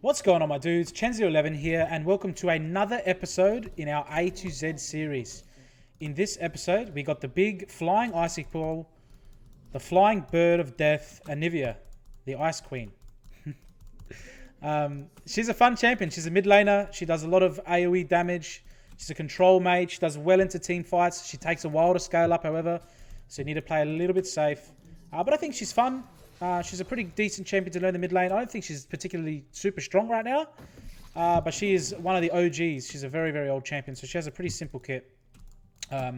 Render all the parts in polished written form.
What's going on, my dudes? Chen011 here, and welcome to another episode in our A to Z series. In this episode, we got the big flying icicle, the flying bird of death, Anivia, the Ice Queen. She's a fun champion. She's a mid laner. She does a lot of AoE damage. She's a control mage. She does well into team fights. She takes a while to scale up, however, so you need to play a little bit safe. But I think she's fun. She's a pretty decent champion to learn the mid lane. I don't think she's particularly super strong right now, but she is one of the OGs. She's a very, very old champion, so she has a pretty simple kit. But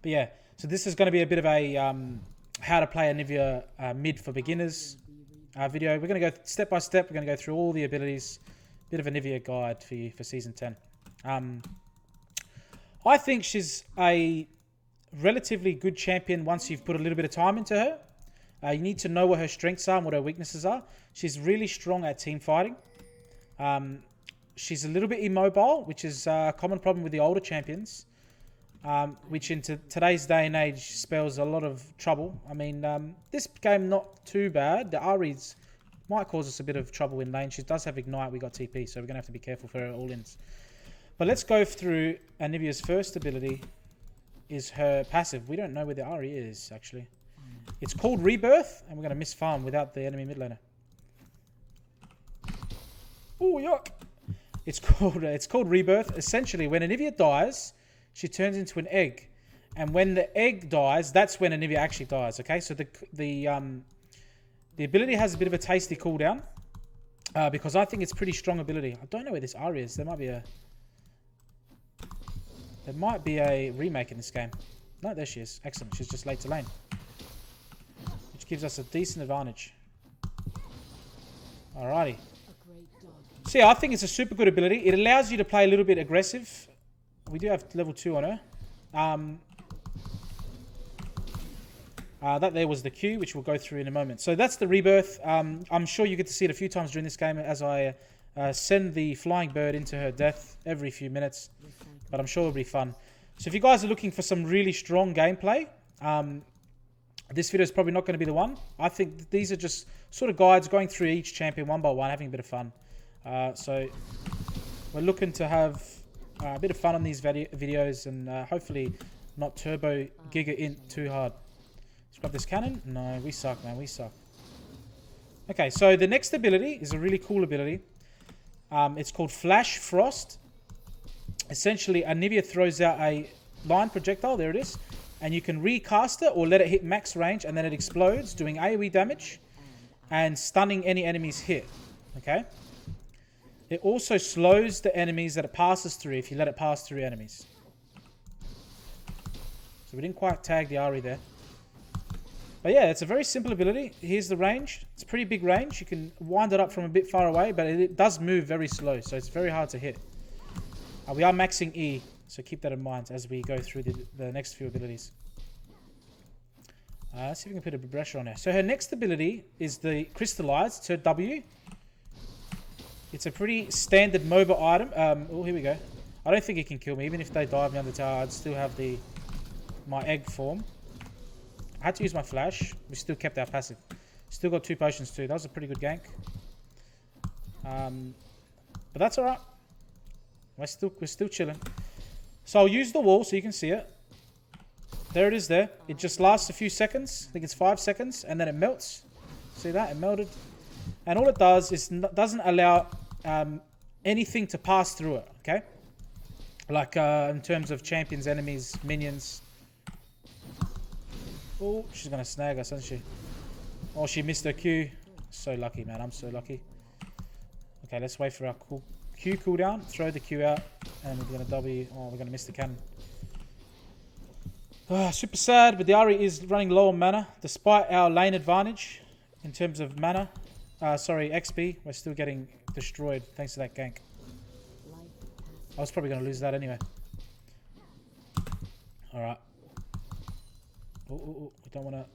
yeah, so this is going to be a bit of a how to play Anivia mid for beginners video. We're going to go step by step. We're going to go through all the abilities. Bit of Anivia guide for you for season 10. I think she's a relatively good champion once you've put a little bit of time into her. You need to know what her strengths are and what her weaknesses are. She's really strong at team fighting. She's a little bit immobile, which is a common problem with the older champions, which in today's day and age spells a lot of trouble. I mean, this game not too bad. The Aries might cause us a bit of trouble in lane. She does have Ignite. We got TP, so we're going to have to be careful for her all-ins. But let's go through Anivia's first ability is her passive. We don't know where the Ari is, actually. It's called Rebirth, and we're going to miss farm without the enemy mid laner. Oh, yuck. It's called Rebirth. Essentially, when Anivia dies, she turns into an egg. And when the egg dies, that's when Anivia actually dies, okay? So the ability has a bit of a tasty cooldown, because I think it's pretty strong ability. I don't know where this Ari is. There might be a remake in this game. No, there she is. Excellent. She's just late to lane, which gives us a decent advantage. Alrighty. So yeah, I think it's a super good ability. It allows you to play a little bit aggressive. We do have level 2 on her. That there was the Q, which we'll go through in a moment. So that's the Rebirth. I'm sure you get to see it a few times during this game as I send the flying bird into her death every few minutes. But I'm sure it'll be fun. So if you guys are looking for some really strong gameplay, this video is probably not going to be the one. I think these are just sort of guides going through each champion one by one, having a bit of fun. So we're looking to have a bit of fun on these videos and hopefully not turbo giga int too hard. Let's grab this cannon. No, we suck, man. We suck. Okay, so the next ability is a really cool ability. It's called Flash Frost. Essentially, Anivia throws out a line projectile. There it is. And you can recast it or let it hit max range, and then it explodes, doing AoE damage and stunning any enemies hit. Okay? It also slows the enemies that it passes through if you let it pass through enemies. So we didn't quite tag the Ari there. But yeah, it's a very simple ability. Here's the range. It's a pretty big range. You can wind it up from a bit far away, but it does move very slow, so it's very hard to hit. We are maxing E, so keep that in mind as we go through the next few abilities. Let's see if we can put a bit of pressure on her. So her next ability is the Crystallize. It's her W. It's a pretty standard MOBA item. Oh, here we go. I don't think it can kill me. Even if they dive me on the tower, I'd still have my egg form. I had to use my flash. We still kept our passive. Still got 2 potions too. That was a pretty good gank. But that's alright. We're still chilling. So I'll use the wall so you can see it. There it is there. It just lasts a few seconds. I think it's 5 seconds. And then it melts. See that? It melted. And all it does is doesn't allow anything to pass through it. Okay? Like in terms of champions, enemies, minions. Oh, she's going to snag us, isn't she? Oh, she missed her Q. So lucky, man. I'm so lucky. Okay, let's wait for our Q cooldown. Throw the Q out. And we're going to W. Oh, we're going to miss the cannon. Super sad, but the Ari is running low on mana. Despite our lane advantage in terms of mana. Sorry, XP. We're still getting destroyed thanks to that gank. I was probably going to lose that anyway. Alright. Oh, we don't want to...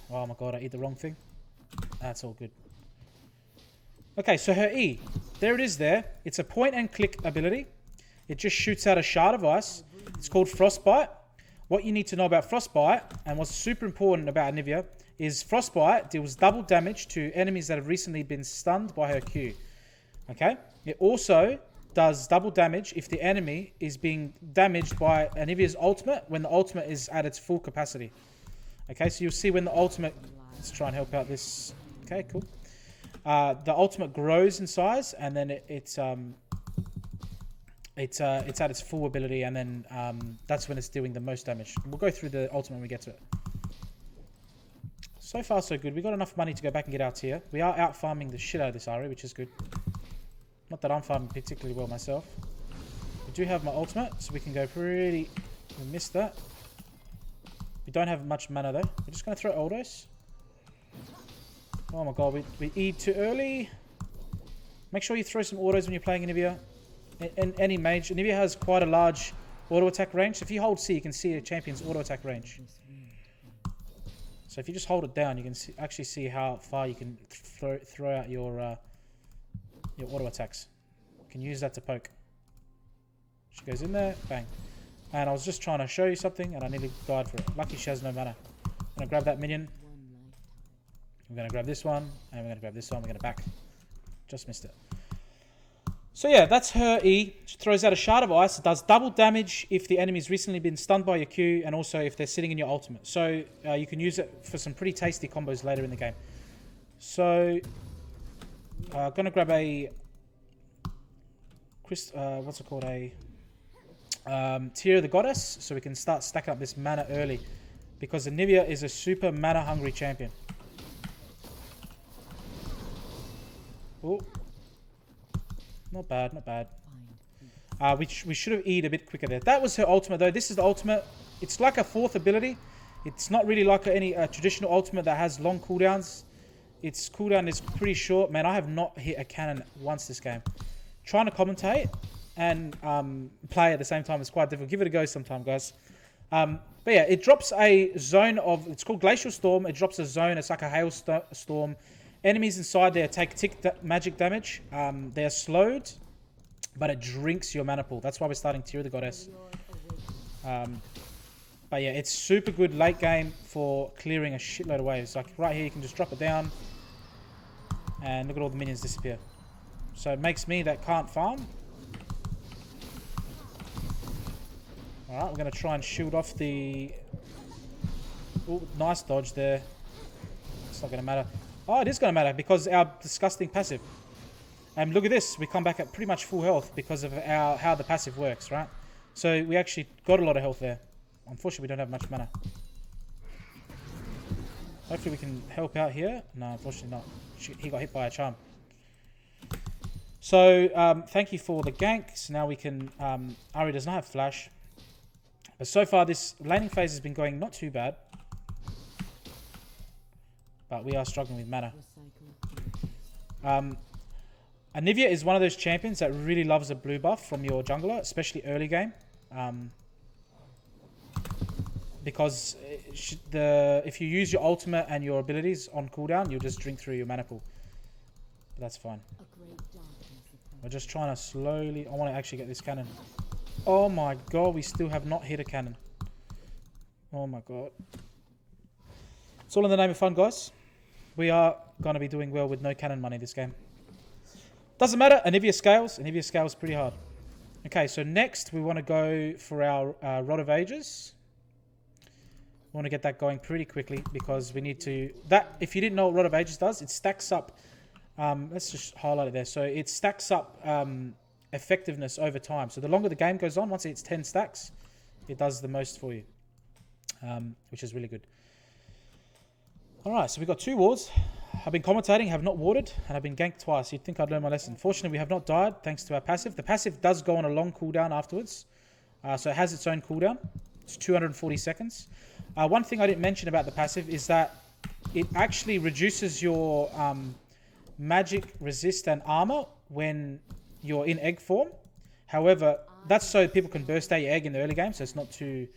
Oh my god, I eat the wrong thing. That's all good. Okay, so her E. There it is there. It's a point and click ability. It just shoots out a shard of ice. It's called Frostbite. What you need to know about Frostbite, and what's super important about Anivia, is Frostbite deals double damage to enemies that have recently been stunned by her Q. Okay? It also does double damage if the enemy is being damaged by Anivia's ultimate when the ultimate is at its full capacity. Okay, so you'll see when the ultimate... Let's try and help out this. Okay, cool. The ultimate grows in size, and then it's at its full ability, and then that's when it's doing the most damage. We'll go through the ultimate when we get to it. So far, so good. We got enough money to go back and get our tier. We are out farming the shit out of this Ari, which is good. Not that I'm farming particularly well myself. We do have my ultimate, so we can go pretty... We missed that. We don't have much mana though. We're just going to throw Oldos. Oh my god, we E'd too early. Make sure you throw some autos when you're playing Anivia. And any mage. Anivia has quite a large auto attack range. So if you hold C, you can see a champion's auto attack range. So if you just hold it down, you can actually see how far you can throw out your auto attacks. You can use that to poke. She goes in there, bang. And I was just trying to show you something, and I nearly died for it. Lucky she has no mana. I'm going to grab that minion. We're going to grab this one, and we're going to grab this one. We're going to back. Just missed it. So yeah, that's her E. She throws out a Shard of Ice. It does double damage if the enemy's recently been stunned by your Q, and also if they're sitting in your ultimate. So you can use it for some pretty tasty combos later in the game. So I'm going to grab a... what's it called? A... Tear of the Goddess, so we can start stacking up this mana early, because Anivia is a super mana hungry champion. Oh, not bad, not bad. We should have E'd a bit quicker there. That was her ultimate though. This is the ultimate. It's like a fourth ability. It's not really like any traditional ultimate that has long cooldowns. Its cooldown is pretty short. Man, I have not hit a cannon once this game. Trying to commentate and play at the same time is quite difficult. Give it a go sometime, guys. But yeah, it drops a zone of... It's called Glacial Storm. It drops a zone. It's like a hailstorm. Enemies inside there take magic damage. They are slowed, but it drinks your mana pool. That's why we're starting Tear of the Goddess. But yeah, it's super good late game for clearing a shitload of waves. Like right here, you can just drop it down. And look at all the minions disappear. So it makes me that can't farm. Alright, we're going to try and shield off the... Oh, nice dodge there. It's not going to matter. Oh, it is going to matter because our disgusting passive. And look at this. We come back at pretty much full health because of how the passive works, right? So we actually got a lot of health there. Unfortunately, we don't have much mana. Hopefully we can help out here. No, unfortunately not. He got hit by a charm. So, thank you for the gank. So now we can... Ari does not have flash. But so far, this laning phase has been going not too bad. But we are struggling with mana. Anivia is one of those champions that really loves a blue buff from your jungler, especially early game. Because if you use your ultimate and your abilities on cooldown, you'll just drink through your mana pool. But that's fine. We're just trying to slowly... I want to actually get this cannon. Oh my god, we still have not hit a cannon. Oh my god. It's all in the name of fun, guys. We are going to be doing well with no cannon money this game. Doesn't matter. Anivia scales. Anivia scales pretty hard. Okay, so next we want to go for our Rod of Ages. We want to get that going pretty quickly because we need to... If you didn't know what Rod of Ages does, it stacks up... let's just highlight it there. So it stacks up effectiveness over time. So the longer the game goes on, once it's 10 stacks, it does the most for you. Which is really good. Alright, so we've got 2 wards. I've been commentating, have not warded, and I've been ganked twice. You'd think I'd learn my lesson. Fortunately, we have not died, thanks to our passive. The passive does go on a long cooldown afterwards. So it has its own cooldown. It's 240 seconds. One thing I didn't mention about the passive is that it actually reduces your magic resist and armor when you're in egg form. However, that's so people can burst out your egg in the early game, so it's not too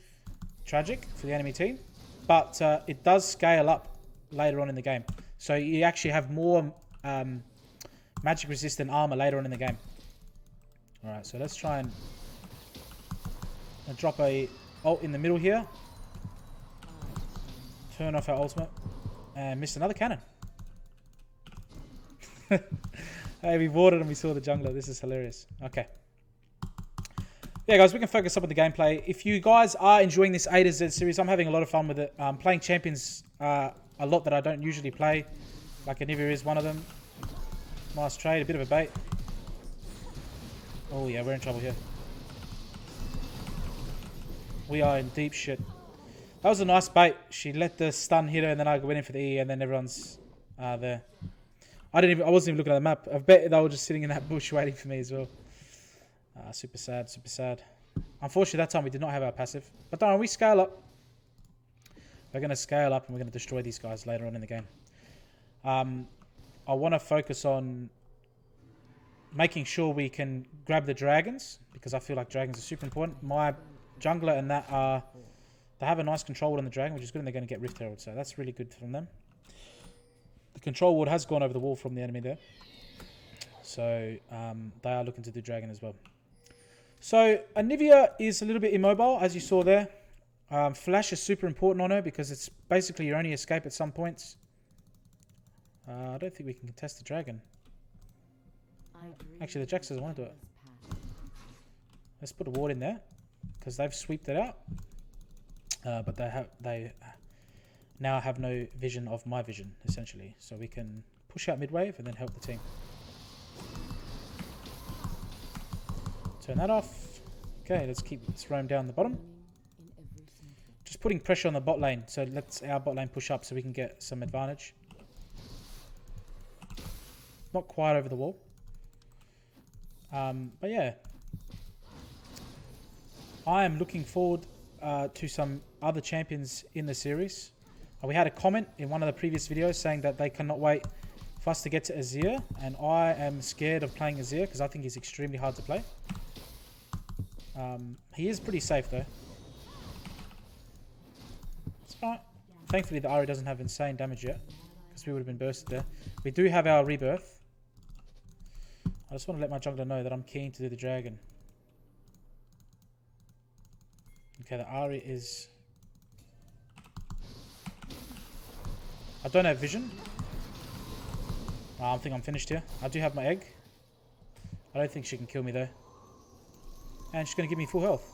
tragic for the enemy team. But it does scale up later on in the game. So you actually have more magic resistant armor later on in the game. Alright, so let's try and drop a ult in the middle here. Turn off our ultimate. And missed another cannon. Hey, we warded and we saw the jungler. This is hilarious. Okay. Yeah, guys, we can focus up on the gameplay. If you guys are enjoying this A to Z series, I'm having a lot of fun with it. Playing champions a lot that I don't usually play. Like Anivia is one of them. Nice trade, a bit of a bait. Oh yeah, we're in trouble here. We are in deep shit. That was a nice bait. She let the stun hit her and then I went in for the E and then everyone's there. I wasn't even looking at the map. I bet they were just sitting in that bush waiting for me as well. Super sad, super sad. Unfortunately, that time we did not have our passive. But don't worry, we scale up. We're going to scale up and we're going to destroy these guys later on in the game. I want to focus on making sure we can grab the dragons, because I feel like dragons are super important. My jungler and that they have a nice control ward on the dragon, which is good, and they're going to get Rift Herald, so that's really good from them. The control ward has gone over the wall from the enemy there. So they are looking to do dragon as well. So Anivia is a little bit immobile, as you saw there. Flash is super important on her because it's basically your only escape at some points. I don't think we can contest the dragon. Actually, the Jax doesn't want to do it. Let's put a ward in there because they've sweeped it out. But they now have no vision of my vision, essentially. So we can push out mid-wave and then help the team. Turn that off. Okay, let's roam down the bottom. Just putting pressure on the bot lane. So let's our bot lane push up so we can get some advantage. Not quite over the wall. But yeah. I am looking forward to some other champions in the series. We had a comment in one of the previous videos saying that they cannot wait for us to get to Azir. And I am scared of playing Azir because I think he's extremely hard to play. He is pretty safe though. It's fine. Thankfully the Ahri doesn't have insane damage yet, because we would have been bursted there. We do have our rebirth. I just want to let my jungler know that I'm keen to do the dragon. Okay, the Ahri is... I don't have vision. I think I'm finished here. I do have my egg. I don't think she can kill me though. And she's going to give me full health.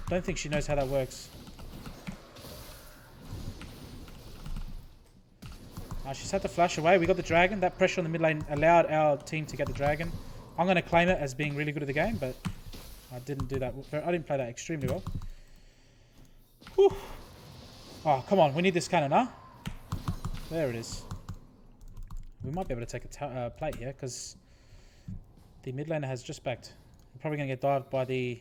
Don't think she knows how that works. She's had to flash away. We got the dragon. That pressure on the mid lane allowed our team to get the dragon. I'm going to claim it as being really good at the game, but I didn't do that. I didn't play that extremely well. Whew. Oh, come on. We need this cannon, huh? There it is. We might be able to take a plate here, because the mid laner has just backed. We're probably going to get dived by the...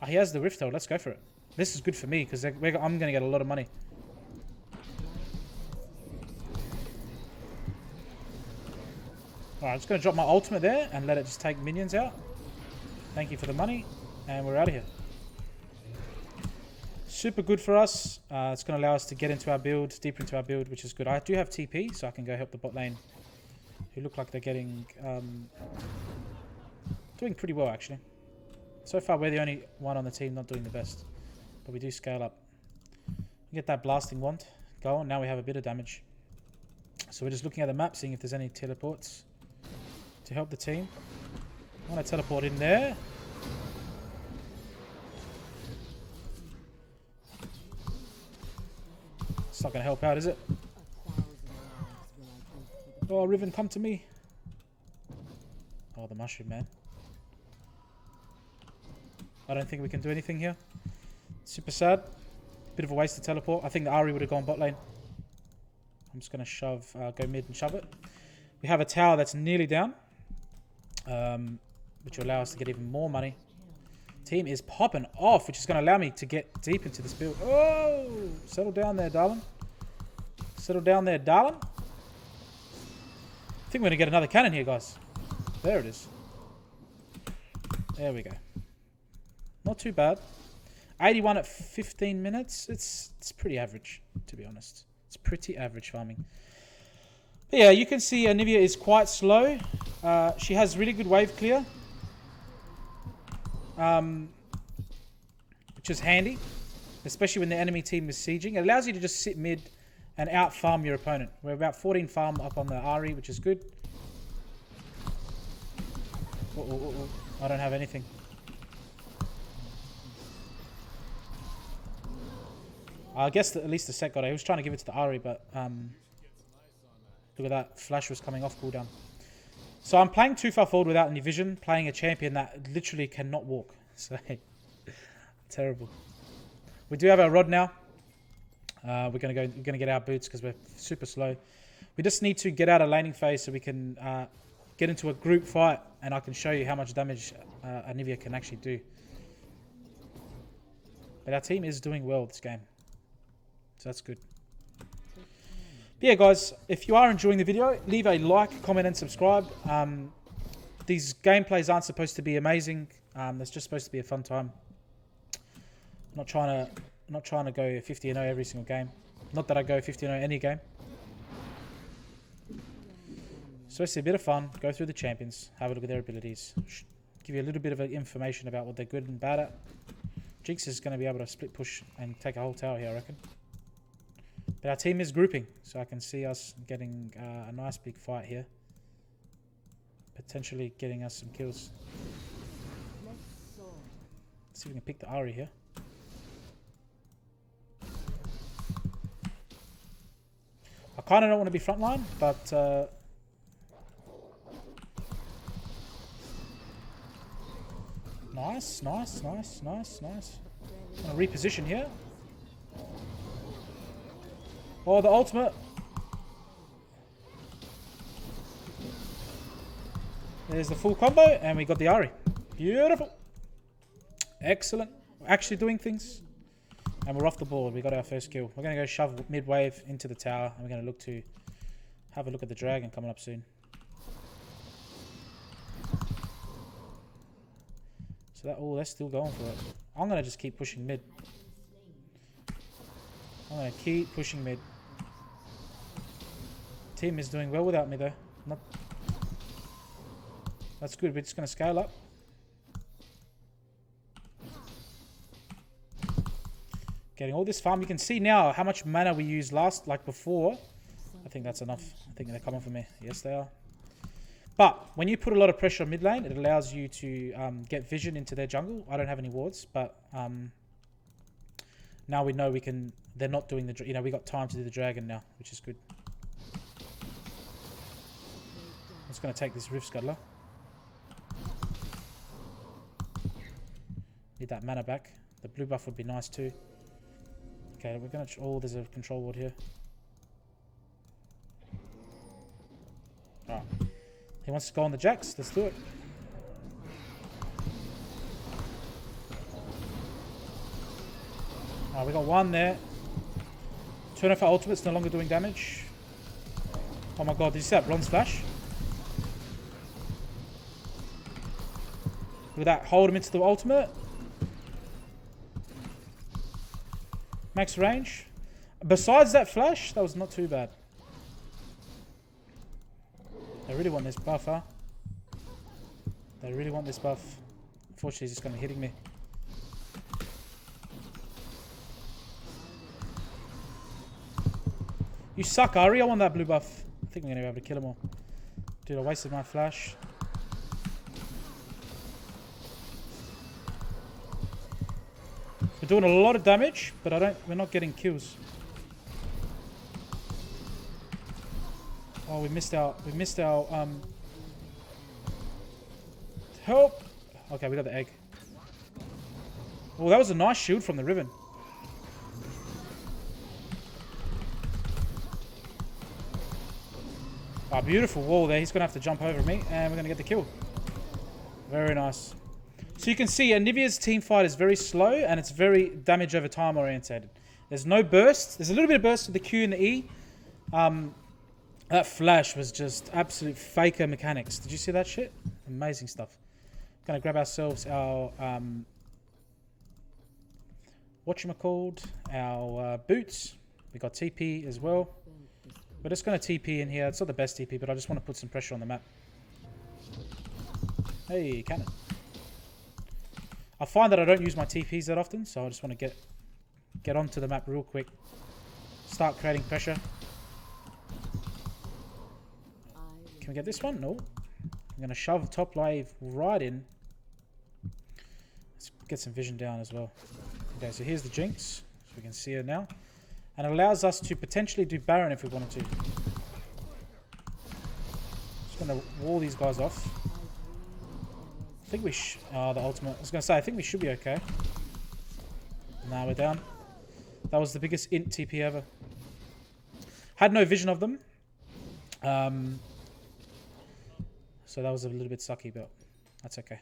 Oh, he has the Rift Herald. Let's go for it. This is good for me, because I'm going to get a lot of money. Alright, I'm just going to drop my ultimate there and let it just take minions out. Thank you for the money. And we're out of here. Super good for us. It's going to allow us to get into our build, deeper into our build, which is good. I do have TP, so I can go help the bot lane, who look like they're getting... doing pretty well, actually. So far, we're the only one on the team not doing the best. But we do scale up. Get that blasting wand going. Now we have a bit of damage. So we're just looking at the map, seeing if there's any teleports to help the team. I want to teleport in there. It's not going to help out, is it? Oh, Riven, come to me. Oh, the mushroom, man. I don't think we can do anything here. Super sad. Bit of a waste to teleport. I think the Ahri would have gone bot lane. I'm just going to shove, go mid and shove it. We have a tower that's nearly down, which will allow us to get even more money. Team is popping off, which is going to allow me to get deep into this build. Oh, settle down there, darling. Settle down there, darling. I think we're going to get another cannon here, guys. There it is. There we go. Not too bad. 81 at 15 minutes. It's pretty average, to be honest. It's pretty average farming. But yeah, you can see Anivia is quite slow. She has really good wave clear, which is handy. especially when the enemy team is sieging. It allows you to just sit mid and out-farm your opponent. We're about 14 farm up on the Ari, which is good. I don't have anything. I guess that at least the set got it. He was trying to give it to the Ari, but look at that. Flash was coming off cooldown. So I'm playing too far forward without any vision, playing a champion that literally cannot walk. So, terrible. We do have our rod now. We're gonna get our boots because we're super slow. We just need to get out of laning phase so we can get into a group fight, and I can show you how much damage Anivia can actually do. But our team is doing well this game, so that's good. But yeah, guys, if you are enjoying the video, leave a like, comment, and subscribe. These gameplays aren't supposed to be amazing. It's just supposed to be a fun time. I'm not trying to go 50-0 every single game. Not that I go 50-0 any game. So it's a bit of fun. Go through the champions, have a look at their abilities, give you a little bit of information about what they're good and bad at. Jinx is going to be able to split push and take a whole tower here, I reckon. But our team is grouping, so I can see us getting a nice big fight here. Potentially getting us some kills. Let's see if we can pick the Ari here. I kind of don't want to be frontline, but nice. I'm going to reposition here. Oh, the ultimate. There's the full combo, and we got the Ari. Beautiful. Excellent. We're actually doing things. And we're off the board. We got our first kill. We're going to go shove mid-wave into the tower. And we're going to look to have a look at the dragon coming up soon. So that, they're still going for it. I'm going to just keep pushing mid. I'm going to keep pushing mid. Team is doing well without me though. That's good. We're just going to scale up. Getting all this farm. You can see now how much mana we used before. I think that's enough. I think they're coming for me. Yes, they are. But when you put a lot of pressure on mid lane, it allows you to get vision into their jungle. I don't have any wards, but now we know we can. They're not doing the. We got time to do the dragon now, which is good. I'm just going to take this Rift Scuttler. Need that mana back. The blue buff would be nice too. Okay, we're going to... Oh, there's a control ward here. Alright. He wants to go on the Jax. Let's do it. Alright, we got one there. Turn off our ultimate's no longer doing damage. Oh my god, did you see that bronze flash? Look at that. Hold him into the ultimate. Max range. Besides that flash, that was not too bad. They really want this buff, huh? They really want this buff. Unfortunately, he's just going to be hitting me. You suck, Ari. I want that blue buff. I think we're going to be able to kill him all. Dude, I wasted my flash. We're doing a lot of damage, but we're not getting kills. Oh, we missed our help. Okay, we got the egg. Oh, that was a nice shield from the Riven. Oh, beautiful wall there. He's going to have to jump over me, and we're going to get the kill. Very nice. So you can see Anivia's team fight is very slow, and it's very damage over time orientated. There's no burst. There's a little bit of burst with the Q and the E. That flash was just absolute faker mechanics. Did you see that shit? Amazing stuff. Gonna grab ourselves our whatchamacalled, our boots. We got TP as well. We're just gonna TP in here. It's not the best TP, but I just want to put some pressure on the map. Hey, cannon. I find that I don't use my TPs that often, so I just want to get onto the map real quick. Start creating pressure. Can we get this one? No. I'm going to shove top wave right in. Let's get some vision down as well. Okay, so here's the Jinx. So we can see her now. And it allows us to potentially do Baron if we wanted to. Just going to wall these guys off. I think we the ultimate. I was going to say, I think we should be okay. Now we're down. That was the biggest int TP ever. Had no vision of them. So that was a little bit sucky, but that's okay.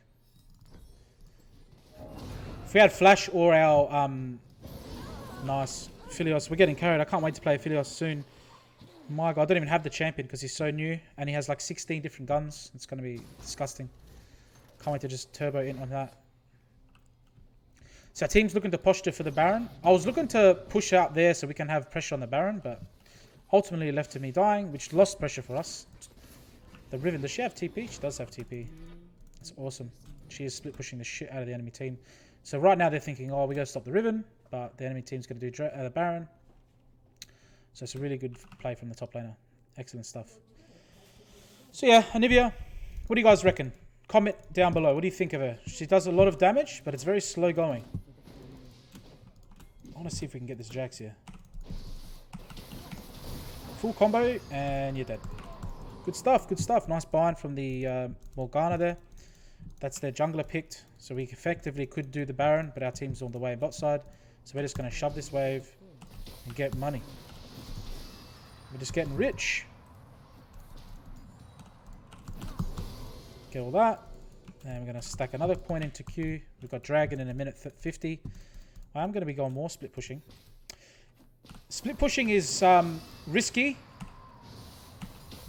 If we had Flash or our nice Philios, we're getting carried. I can't wait to play Philios soon. My God, I don't even have the champion because he's so new and he has like 16 different guns. It's going to be disgusting. Can't wait to just turbo in on that. So our team's looking to posture for the Baron. I was looking to push out there so we can have pressure on the Baron, but ultimately it left to me dying, which lost pressure for us. The Riven, does she have TP? She does have TP. That's awesome. She is split pushing the shit out of the enemy team. So right now they're thinking, oh, we got to stop the Riven, but the enemy team's going to do the Baron. So it's a really good play from the top laner. Excellent stuff. So yeah, Anivia, what do you guys reckon? Comment down below. What do you think of her? She does a lot of damage, but it's very slow going. I want to see if we can get this Jax here. Full combo, and you're dead. Good stuff, good stuff. Nice bind from the Morgana there. That's their jungler picked. So we effectively could do the Baron, but our team's on the way bot side. So we're just going to shove this wave and get money. We're just getting rich. Get all that. And we're going to stack another point into Q. We've got Dragon in a minute 50. I'm going to be going more split pushing. Split pushing is risky,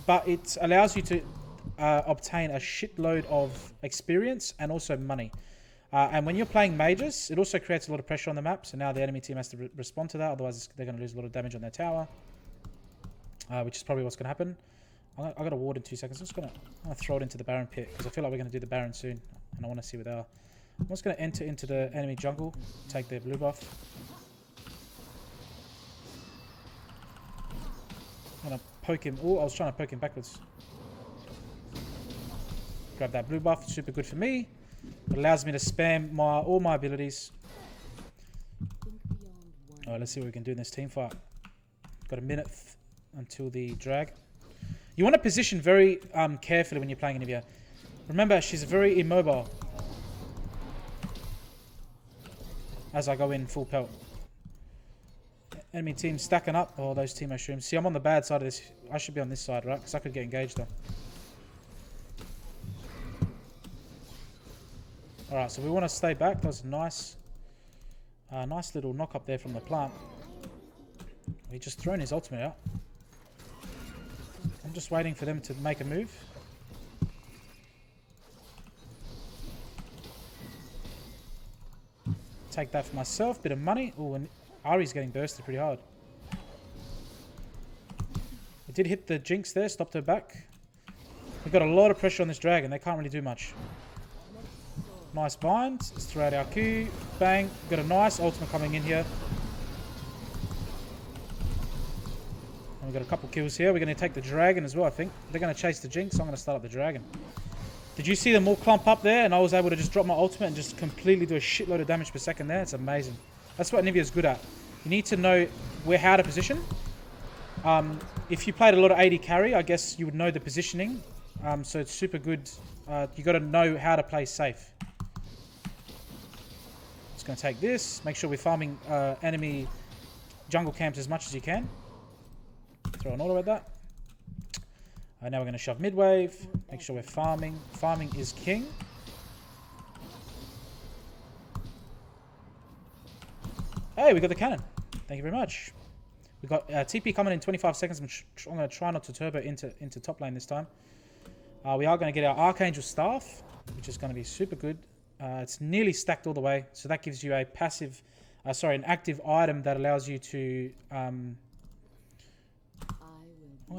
but it allows you to obtain a shitload of experience and also money. And when you're playing mages, it also creates a lot of pressure on the map. So now the enemy team has to respond to that. Otherwise, they're going to lose a lot of damage on their tower, which is probably what's going to happen. I got a ward in 2 seconds. I'm just going to throw it into the Baron pit because I feel like we're going to do the Baron soon. And I want to see what they are. I'm just going to enter into the enemy jungle, take their blue buff. I'm going to poke him. Oh, I was trying to poke him backwards. Grab that blue buff. Super good for me. It allows me to spam all my abilities. Alright, let's see what we can do in this team fight. Got a minute until the drag. You want to position very carefully when you're playing Anivia. Remember, she's very immobile. As I go in full pelt. Enemy team stacking up. Oh, those team mushrooms. See, I'm on the bad side of this. I should be on this side, right? Because I could get engaged though. Alright, so we want to stay back. That was nice. Nice little knock up there from the plant. He just thrown his ultimate out. I'm just waiting for them to make a move. Take that for myself. Bit of money. Oh, and Ari's getting bursted pretty hard. We did hit the Jinx there. Stopped her back. We've got a lot of pressure on this dragon. They can't really do much. Nice bind. Let's throw out our Q. Bang. Got a nice ultimate coming in here. And we've got a couple kills here. We're going to take the dragon as well, I think. They're going to chase the Jinx. So I'm going to start up the dragon. Did you see them all clump up there? And I was able to just drop my ultimate and just completely do a shitload of damage per second there. It's amazing. That's what Anivia's good at. You need to know how to position. If you played a lot of AD carry, I guess you would know the positioning. So it's super good. You got to know how to play safe. Just going to take this. Make sure we're farming enemy jungle camps as much as you can. Throw an auto at that. Now we're going to shove mid wave. Make sure we're farming. Farming is king. Hey, we got the cannon. Thank you very much. We got TP coming in 25 seconds. I'm going to try not to turbo into top lane this time. We are going to get our Archangel Staff, which is going to be super good. It's nearly stacked all the way, so that gives you a passive, an active item that allows you to. I'm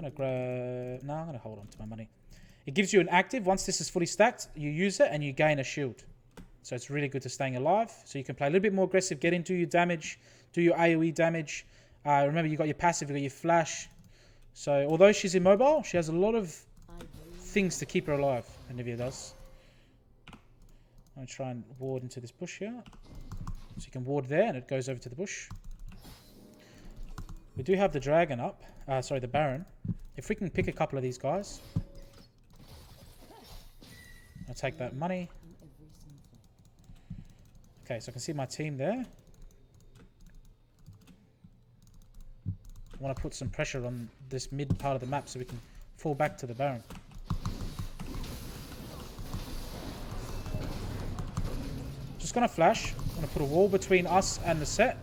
going to hold on to my money. It gives you an active. Once this is fully stacked, you use it and you gain a shield. So it's really good to staying alive. So you can play a little bit more aggressive, get into your damage, do your AoE damage. Remember, you got your passive, you got your flash. So although she's immobile, she has a lot of things to keep her alive. Anivia does. I'm going to try and ward into this bush here. So you can ward there and it goes over to the bush. We do have the dragon up. Sorry, the Baron. If we can pick a couple of these guys. I'll take that money. Okay, so I can see my team there. I want to put some pressure on this mid part of the map so we can fall back to the Baron. Just going to flash. I'm going to put a wall between us and the set.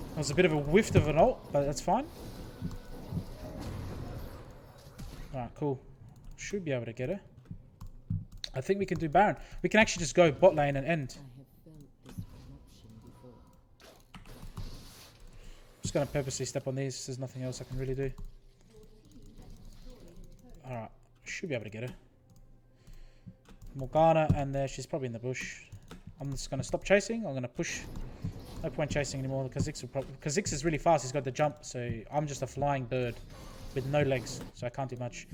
That was a bit of a whiff of an ult, but that's fine. Alright, cool. Should be able to get her. I think we can do Baron. We can actually just go bot lane and end. Just going to purposely step on these. There's nothing else I can really do. Alright, should be able to get her. Morgana, and there, she's probably in the bush. I'm just going to stop chasing. I'm going to push. No point chasing anymore because Kha'Zix is really fast. He's got the jump, so I'm just a flying bird with no legs, so I can't do much.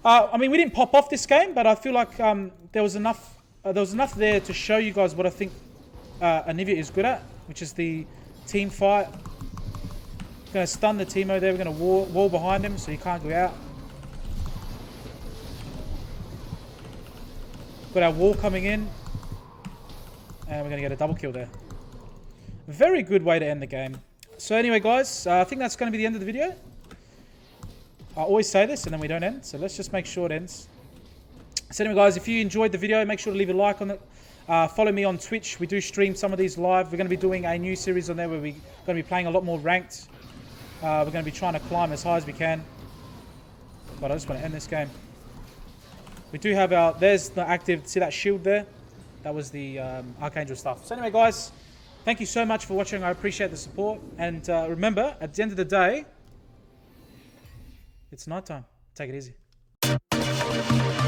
I mean, we didn't pop off this game, but I feel like there was enough there to show you guys what I think Anivia is good at, which is the team fight. We're going to stun the Teemo there. We're going to wall behind him so he can't go out. Got our wall coming in. And we're going to get a double kill there. Very good way to end the game. So anyway, guys, I think that's going to be the end of the video. I always say this and then we don't end. So let's just make sure it ends. So anyway, guys, if you enjoyed the video, make sure to leave a like on it. Follow me on Twitch. We do stream some of these live. We're going to be doing a new series on there where we're going to be playing a lot more ranked. We're going to be trying to climb as high as we can. But I just want to end this game. We do have our... There's the active... See that shield there? That was the Archangel stuff. So anyway, guys, thank you so much for watching. I appreciate the support. And remember, at the end of the day, it's nighttime. Take it easy.